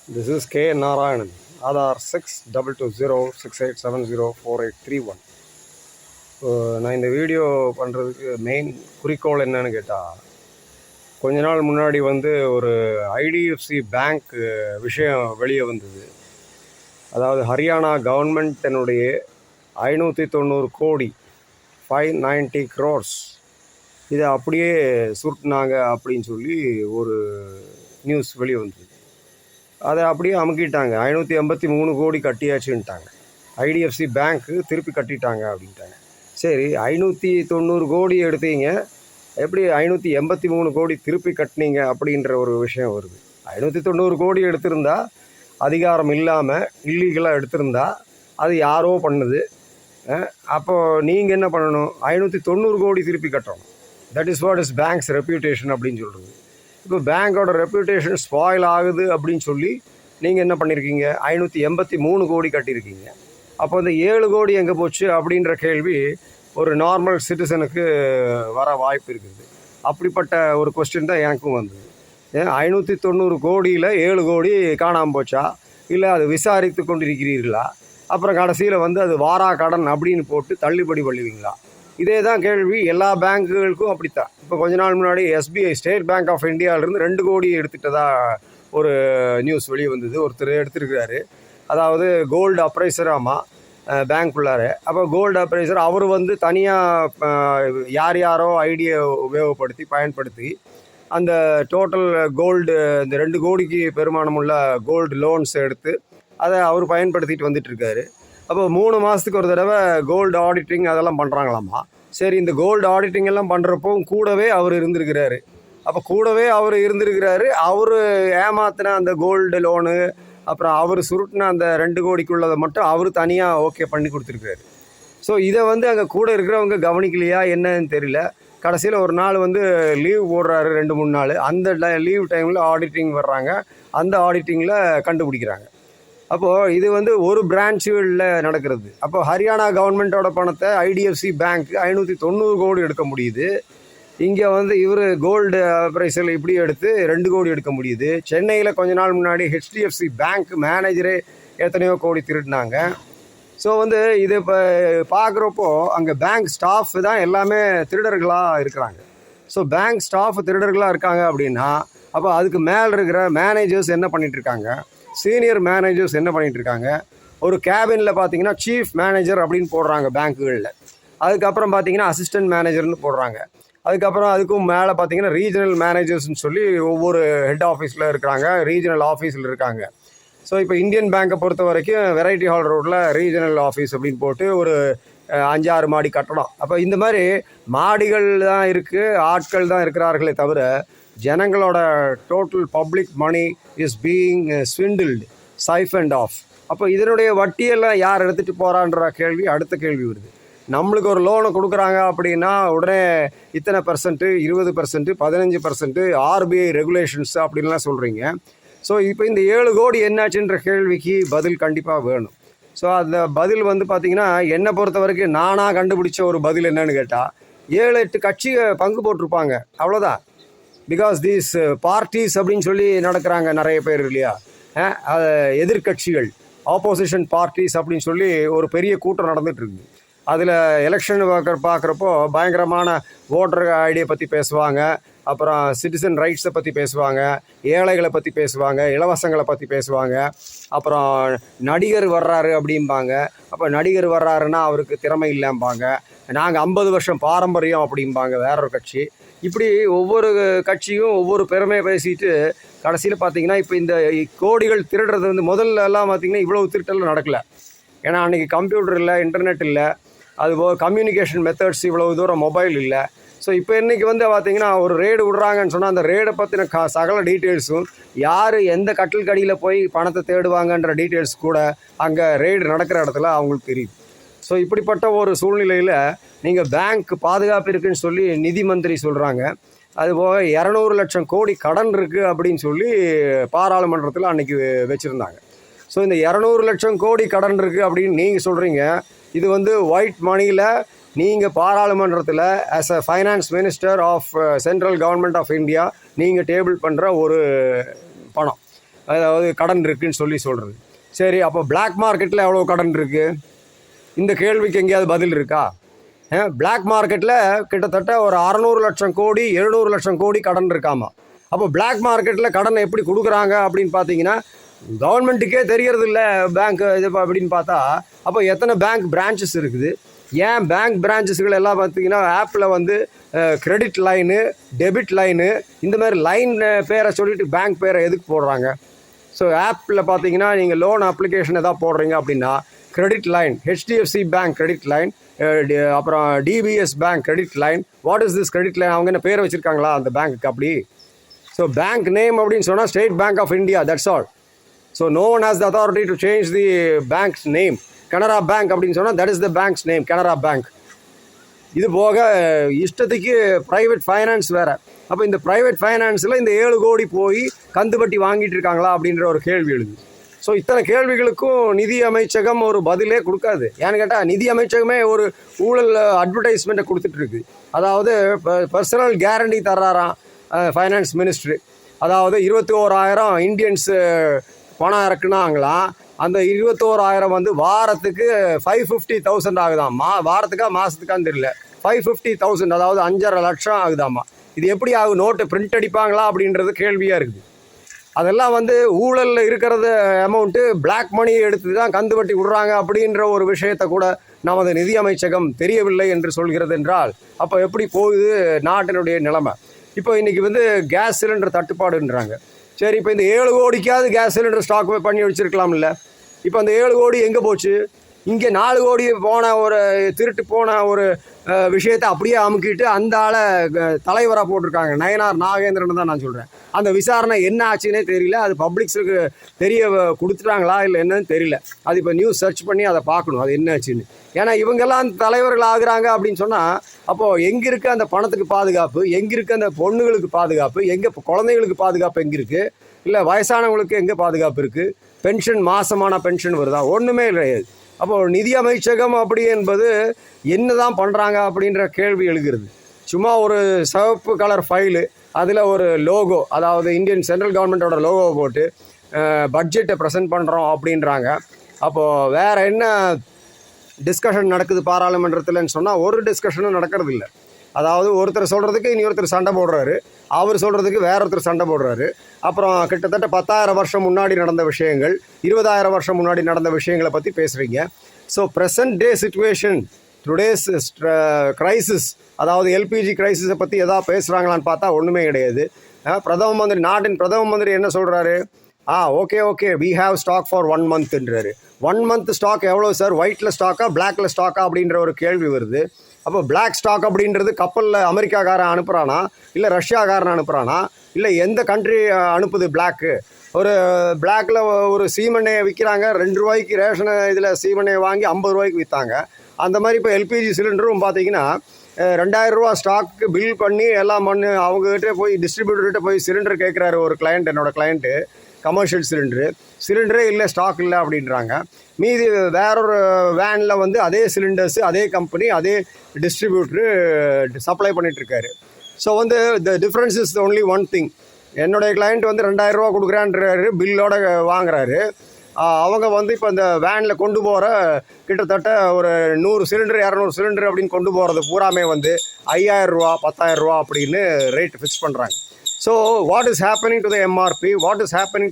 This is K. Narayanan, Aadhaar 622068704831. நான் இந்த video பண்ணுறதுக்கு மெயின் குறிக்கோள் என்னன்னு கேட்டால், கொஞ்ச நாள் முன்னாடி ஒரு ஐடிஎஃப்சி பேங்க் விஷயம் வெளியே வந்தது. அதாவது ஹரியானா கவர்மெண்ட் தன்னுடைய 590 கோடி 590 crores இதை அப்படியே சுருட்டினாங்க அப்படின்னு சொல்லி ஒரு நியூஸ் வெளியே வந்தது. அதை அப்படியே அமுக்கிட்டாங்க. 583 கோடி கட்டியாச்சுன்ட்டாங்க. ஐடிஎஃப்சி பேங்க்கு திருப்பி கட்டிட்டாங்க அப்படின்ட்டாங்க. சரி, 590 கோடி எடுத்தீங்க, எப்படி 583 கோடி திருப்பி கட்டினீங்க அப்படின்ற ஒரு விஷயம் வருது. 590 கோடி எடுத்திருந்தா, அதிகாரம் இல்லாமல் இல்லீகலாக எடுத்திருந்தா அது யாரோ பண்ணுது. அப்போது நீங்கள் என்ன பண்ணணும்? 590 கோடி திருப்பி கட்டணும். That is what is banks reputation அப்படின்னு சொல்கிறது. இப்போ பேங்க்கோட ரெப்யூட்டேஷன் ஸ்பாயில் ஆகுது அப்படின்னு சொல்லி நீங்கள் என்ன பண்ணியிருக்கீங்க? 583 கோடி கட்டியிருக்கீங்க. அப்போ இந்த 7 கோடி எங்கே போச்சு அப்படின்ற கேள்வி ஒரு நார்மல் சிட்டிசனுக்கு வர வாய்ப்பு இருக்குது. அப்படிப்பட்ட ஒரு கொஸ்டின் தான் எனக்கும் வந்தது. 590 கோடியில் 7 கோடி காணாமல் போச்சா, இல்லை அது விசாரித்து கொண்டிருக்கிறீர்களா, அப்புறம் கடைசியில் அது வாரா கடன் அப்படின்னு போட்டு தள்ளுபடி பண்ணுவீங்களா? இதே தான் கேள்வி எல்லா பேங்க்குகளுக்கும் அப்படித்தான். இப்போ கொஞ்ச நாள் முன்னாடி SBI ஸ்டேட் பேங்க் ஆஃப் இந்தியாவிலேருந்து 2 கோடி எடுத்துகிட்டதா ஒரு நியூஸ் வெளியே வந்தது. ஒருத்தர் எடுத்துருக்கிறாரு. அதாவது கோல்டு அப்ரைசராமா பேங்க்குள்ளார. அப்போ கோல்டு அப்ரைசர் அவர் தனியாக யாரோ ஐடியை உபயோகப்படுத்தி பயன்படுத்தி அந்த டோட்டல் கோல்டு, இந்த 2 கோடிக்கு பெருமானமுள்ள கோல்டு லோன்ஸ் எடுத்து அதை அவர் பயன்படுத்திட்டு வந்துட்டுருக்காரு. அப்போ 3 மாதத்துக்கு ஒரு தடவை கோல்டு ஆடிட்டிங் அதெல்லாம் பண்ணுறாங்களாமா. சரி, இந்த கோல்டு ஆடிட்டிங் எல்லாம் பண்ணுறப்போ கூடவே அவர் இருந்திருக்கிறாரு. அப்போ கூடவே அவர் இருந்திருக்கிறாரு. அவர் ஏமாத்தின அந்த கோல்டு லோனு, அப்புறம் அவர் சுருட்டின அந்த 2 கோடிக்குள்ளதை மட்டும் அவர் தனியாக ஓகே பண்ணி கொடுத்துருக்காரு. ஸோ இதை அங்கே கூட இருக்கிறவங்க கவனிக்கலையா என்னன்னு தெரியல. கடைசியில் ஒரு நாள் லீவ் போடுறாரு 2-3 நாள். அந்த லீவ் டைமில் ஆடிட்டிங் வர்றாங்க. அந்த ஆடிட்டிங்கில் கண்டுபிடிக்கிறாங்க. அப்போது இது ஒரு பிரான்ச்சுகளில் நடக்கிறது. அப்போ ஹரியானா கவர்மெண்ட்டோட பணத்தை ஐடிஎஃப்சி பேங்க் 590 கோடி எடுக்க முடியுது. இங்கே இவர் கோல்டு ப்ரைஸில் இப்படி எடுத்து 2 கோடி எடுக்க முடியுது. சென்னையில் கொஞ்ச நாள் முன்னாடி HDFC பேங்க் மேனேஜரே எத்தனையோ கோடி திருடினாங்க. ஸோ இது இப்போ பார்க்குறப்போ அங்கே பேங்க் ஸ்டாஃப் தான் எல்லாமே திருடர்களாக இருக்கிறாங்க. ஸோ பேங்க் ஸ்டாஃப் திருடர்களாக இருக்காங்க அப்படின்னா, அப்போ அதுக்கு மேலே இருக்கிற மேனேஜர்ஸ் என்ன பண்ணிகிட்ருக்காங்க, சீனியர் மேனேஜர்ஸ் என்ன பண்ணிகிட்ருக்காங்க? ஒரு கேபினில் பார்த்தீங்கன்னா சீஃப் மேனேஜர் அப்படின்னு போடுறாங்க பேங்க்குகளில். அதுக்கப்புறம் பார்த்தீங்கன்னா அசிஸ்டன்ட் மேனேஜர்னு போடுறாங்க. அதுக்கப்புறம் அதுக்கும் மேலே பார்த்தீங்கன்னா ரீஜனல் மேனேஜர்ஸ்னு சொல்லி ஒவ்வொரு ஹெட் ஆஃபீஸில் இருக்கிறாங்க, ரீஜனல் ஆஃபீஸில் இருக்காங்க. ஸோ இப்போ இந்தியன் பேங்கை பொறுத்த வரைக்கும் வெரைட்டி ஹால் ரோட்டில் ரீஜனல் ஆஃபீஸ் அப்படின்னு போட்டு ஒரு 5-6 மாடி கட்டடம். அப்போ இந்த மாதிரி மாடிகள் தான் இருக்குது, ஆட்கள் தான் இருக்கிறார்களே தவிர ஜனங்களோட total public money is being swindled, siphoned off. அப்போ இதனுடைய வட்டியெல்லாம் யார் எடுத்துகிட்டு போகிறான்ற கேள்வி அடுத்த கேள்வி வருது. நம்மளுக்கு ஒரு லோனை கொடுக்குறாங்க அப்படின்னா உடனே இத்தனை %, 20%, 15%, RBI ரெகுலேஷன்ஸ் அப்படின்லாம் சொல்கிறீங்க. ஸோ இப்போ இந்த 7 கோடி என்னாச்சுன்ற கேள்விக்கு பதில் கண்டிப்பாக வேணும். ஸோ அந்த பதில் பார்த்திங்கன்னா என்னை பொறுத்த வரைக்கும் நானாக கண்டுபிடிச்ச ஒரு பதில் என்னன்னு கேட்டால், 7-8 கட்சியை பங்கு போட்டிருப்பாங்க, அவ்வளோதான். பிகாஸ் தீஸ் பார்ட்டிஸ் அப்படின்னு சொல்லி நடக்கிறாங்க நிறைய பேர் இல்லையா, எதிர்கட்சிகள், ஆப்போசிஷன் பார்ட்டிஸ் அப்படின்னு சொல்லி ஒரு பெரிய கூட்டம் நடந்துகிட்ருக்கு. அதில் எலெக்ஷன் பார்க்குறப்போ பயங்கரமான ஓட்டர் ஐடியை பற்றி பேசுவாங்க, அப்புறம் சிட்டிசன் ரைட்ஸை பற்றி பேசுவாங்க, ஏழைகளை பற்றி பேசுவாங்க, இலவசங்களை பற்றி பேசுவாங்க, அப்புறம் நடிகர் வர்றாரு அப்படிம்பாங்க. அப்போ நடிகர் வர்றாருன்னா அவருக்கு திறமை இல்லைம்பாங்க. நாங்கள் 50 வருஷம் பாரம்பரியம் அப்படிம்பாங்க வேறொரு கட்சி. இப்படி ஒவ்வொரு கட்சியும் ஒவ்வொரு பெருமையை பேசிட்டு கடைசியில் பார்த்திங்கன்னா இப்போ இந்த கோடிகள் திருடுறது முதல்லலாம் பார்த்திங்கன்னா இவ்வளோ திருட்டெல்லாம் நடக்கலை. ஏன்னா அன்றைக்கி கம்ப்யூட்டர் இல்லை, இன்டர்நெட் இல்லை, அதுபோல் கம்யூனிகேஷன் மெத்தட்ஸ் இவ்வளோ தூரம் மொபைல் இல்லை. ஸோ இப்போ இன்றைக்கி பார்த்திங்கன்னா ஒரு ரெய்டு விடுறாங்கன்னு சொன்னால் அந்த ரெய்டை பற்றின சகல டீட்டெயில்ஸும், யார் எந்த கட்டில் கடியில் போய் பணத்தை தேடுவாங்கன்ற டீட்டெயில்ஸ் கூட அங்கே ரெய்டு நடக்கிற இடத்துல அவங்களுக்கு தெரியுது. ஸோ இப்படிப்பட்ட ஒரு சூழ்நிலையில் நீங்கள் பேங்க் பாதுகாப்பு இருக்குதுன்னு சொல்லி நிதி மந்திரி சொல்கிறாங்க. அதுபோக 200 லட்சம் கோடி கடன் இருக்குது அப்படின்னு சொல்லி பாராளுமன்றத்தில் அன்றைக்கி வச்சுருந்தாங்க. ஸோ இந்த 200 லட்சம் கோடி கடன் இருக்குது அப்படின்னு நீங்கள் சொல்கிறீங்க. இது ஒயிட் மணியில் நீங்கள் பாராளுமன்றத்தில் as a finance minister of central government of India நீங்கள் டேபிள் பண்ணுற ஒரு பணம். அதாவது கடன் இருக்குதுன்னு சொல்கிறது. சரி, அப்போ பிளாக் மார்க்கெட்டில் எவ்வளோ கடன் இருக்குது? இந்த கேள்விக்கு எங்கேயாவது பதில் இருக்கா? பிளாக் மார்க்கெட்டில் கிட்டத்தட்ட ஒரு 600 லட்சம் கோடி 700 லட்சம் கோடி கடன் இருக்காமா. அப்போ பிளாக் மார்க்கெட்டில் கடன் எப்படி கொடுக்குறாங்க அப்படின்னு பார்த்தீங்கன்னா கவர்மெண்ட்டுக்கே தெரியறது இல்லை பேங்க் இது அப்படின்னு பார்த்தா. அப்போ எத்தனை பேங்க் பிரான்ச்சஸ் இருக்குது? ஏன் பேங்க் பிரான்ச்சஸ்கள் எல்லாம் பார்த்தீங்கன்னா ஆப்பில் வந்து கிரெடிட் லைனு, டெபிட் லைனு, இந்த மாதிரி லைன் பேரை சொல்லிட்டு பேங்க் பேரை எதுக்கு போடுறாங்க? ஸோ ஆப்பில் பார்த்தீங்கன்னா நீங்கள் லோன் அப்ளிகேஷன் எதாவது போடுறீங்க அப்படின்னா credit line, HDFC bank credit line, அப்புறம் DBS bank credit line. What is this credit line? அவங்க என்ன பேரை வச்சுருக்காங்களா அந்த பேங்க்குக்கு அப்படி? ஸோ பேங்க் நேம் அப்படின்னு சொன்னால் state bank of India, that's all. So no one has the authority to change the bank's name. Canara bank அப்படின்னு சொன்னால் that is the bank's name, Canara bank. இது போக இஷ்டத்துக்கு ப்ரைவேட் ஃபைனான்ஸ் வேறு. அப்போ இந்த ப்ரைவேட் ஃபைனான்ஸில் இந்த 7 கோடி போய் கந்துவட்டி வாங்கிட்டு இருக்காங்களா அப்படின்ற ஒரு கேள்வி எழுது. ஸோ இத்தனை கேள்விகளுக்கும் நிதி அமைச்சகம் ஒரு பதிலே கொடுக்காது. ஏன்னு கேட்டால் நிதி அமைச்சகமே ஒரு ஊழல் அட்வர்டைஸ்மெண்ட்டை கொடுத்துட்ருக்கு. அதாவது பர்சனல் கேரண்டி தர்றாராம் ஃபைனான்ஸ் மினிஸ்ட்ரு. அதாவது 21,000 இந்தியன்ஸு பணம் இறக்குனாங்களாம். அந்த 21,000 வந்து வாரத்துக்கு 550,000 ஆகுதாம். வாரத்துக்கா மாதத்துக்கான்னு தெரியல, 550,000, அதாவது 5.5 லட்சம் ஆகுதாம்மா. இது எப்படி ஆகும்? நோட்டு பிரிண்ட் அடிப்பாங்களா அப்படின்றது கேள்வியாக இருக்குது. அதெல்லாம் வந்து ஊழலில் இருக்கிறது அமௌண்ட்டு பிளாக் மணி எடுத்து தான் கந்து வட்டி விடுறாங்க அப்படின்ற ஒரு விஷயத்தை கூட நமது நிதி அமைச்சகம் தெரியவில்லை என்று சொல்கிறது என்றால் அப்போ எப்படி போகுது நாட்டினுடைய நிலைமை? இப்போ இன்றைக்கி வந்து கேஸ் சிலிண்டர் தட்டுப்பாடுன்றாங்க. சரி, இப்போ இந்த 7 கோடிக்காவது கேஸ் சிலிண்டர் ஸ்டாக் பண்ணி வச்சுருக்கலாம் இல்லை? இப்போ அந்த 7 கோடி எங்கே போச்சு? இங்கே 4 கோடி போன ஒரு திருட்டு போன ஒரு விஷயத்தை அப்படியே அமுக்கிட்டு அந்த ஆளை தலைவராக போட்டிருக்காங்க. நயனார் நாகேந்திரன் தான் நான் சொல்கிறேன். அந்த விசாரணை என்ன ஆச்சுன்னே தெரியல. அது பப்ளிக்ஸுக்கு தெரிய கொடுத்துட்டாங்களா இல்லை என்னன்னு தெரியல. அது இப்போ நியூஸ் சர்ச் பண்ணி அதை பார்க்கணும் அது என்ன ஆச்சுன்னு. ஏன்னா இவங்கெல்லாம் தலைவர்கள் ஆகுறாங்க அப்படின்னு சொன்னால் அப்போது எங்கே இருக்குது அந்த பணத்துக்கு பாதுகாப்பு? எங்கே இருக்குது அந்த பொண்ணுங்களுக்கு பாதுகாப்பு? எங்கே குழந்தைங்களுக்கு பாதுகாப்பு எங்கே இருக்குது? இல்லை வயசானவங்களுக்கு எங்கே பாதுகாப்பு இருக்குது? பென்ஷன் மாதமான பென்ஷன் வருதா? ஒன்றுமே கிடையாது. அப்போது நிதி அமைச்சகம் அப்படி என்பது என்ன தான் பண்ணுறாங்க அப்படின்ற கேள்வி எழுகிறது. சும்மா ஒரு சிவப்பு கலர் ஃபைலு, அதில் ஒரு லோகோ, அதாவது இந்தியன் சென்ட்ரல் கவர்மெண்ட்டோட லோகோவை போட்டு பட்ஜெட்டை ப்ரெசென்ட் பண்ணுறோம் அப்படின்றாங்க. அப்போது வேறு என்ன டிஸ்கஷன் நடக்குது பாராளுமன்றத்தில்னு சொன்னால் ஒரு டிஸ்கஷனும் நடக்கிறது இல்லை. அதாவது ஒருத்தர் சொல்கிறதுக்கு இனி ஒருத்தர் சண்டை போடுறாரு, அவர் சொல்கிறதுக்கு வேற ஒருத்தர் சண்டை போடுறாரு. அப்புறம் கிட்டத்தட்ட 10,000 வருஷம் முன்னாடி நடந்த விஷயங்கள், 20,000 வருஷம் முன்னாடி நடந்த விஷயங்களை பற்றி பேசுகிறீங்க. ஸோ ப்ரெசன்ட் டே சிச்சுவேஷன், டுடேஸ் கிரைசிஸ், அதாவது எல்பிஜி கிரைசிஸை பற்றி எதாவது பேசுகிறாங்களான்னு பார்த்தா ஒன்றுமே கிடையாது. பிரதம மந்திரி, நாட்டின் பிரதம மந்திரி என்ன சொல்கிறாரு? Okay we have stock for 1 மந்த்ன்றாரு. 1 மந்த் ஸ்டாக் எவ்வளோ சார்? ஒயிட்டில் ஸ்டாக்கா பிளாக்ல ஸ்டாக்கா அப்படின்ற ஒரு கேள்வி வருது. அப்போ பிளாக் ஸ்டாக் அப்படின்றது கப்பலில் அமெரிக்காக்காரன் அனுப்புகிறானா, இல்லை ரஷ்யாக்காரன் அனுப்புகிறானா, இல்லை எந்த கண்ட்ரி அனுப்புது பிளாக்கு? ஒரு பிளாக்கில் ஒரு சீமெண்ணையை விற்கிறாங்க, 2 ரூபாய்க்கு ரேஷனை இதில் சீமெண்ணையை வாங்கி 50 ரூபாய்க்கு விற்றாங்க. அந்த மாதிரி இப்போ எல்பிஜி சிலிண்டரும் பார்த்தீங்கன்னா 2,000 ரூபா ஸ்டாக்கு பில் பண்ணி எல்லாம் பண்ணி அவங்ககிட்ட போய் டிஸ்ட்ரிபியூட்டர்கிட்ட போய் சிலிண்டர் கேட்குறாரு ஒரு கிளையண்ட், என்னோடய கிளையண்ட்டு, கமர்ஷியல் சிலிண்டரே இல்லை, ஸ்டாக் இல்லை அப்படின்றாங்க. மீதி வேறொரு வேனில் வந்து அதே சிலிண்டர்ஸு, அதே கம்பெனி, அதே டிஸ்ட்ரிபியூட்ரு சப்ளை பண்ணிகிட்ருக்காரு. ஸோ வந்து the difference is only one thing. என்னுடைய கிளைண்ட் வந்து 2,000 ரூபா கொடுக்குறான்றாரு, பில்லோட வாங்குறாரு. அவங்க வந்து இப்போ இந்த வேனில் கொண்டு போகிற கிட்டத்தட்ட ஒரு 100 சிலிண்டர் 200 சிலிண்டர் அப்படின்னு கொண்டு போகிறது பூராமே வந்து 5,000 ரூபா 10,000 ரூபா அப்படின்னு ரேட் ஃபிக்ஸ் பண்ணுறாங்க. So what is happening to the MRP? What is happening to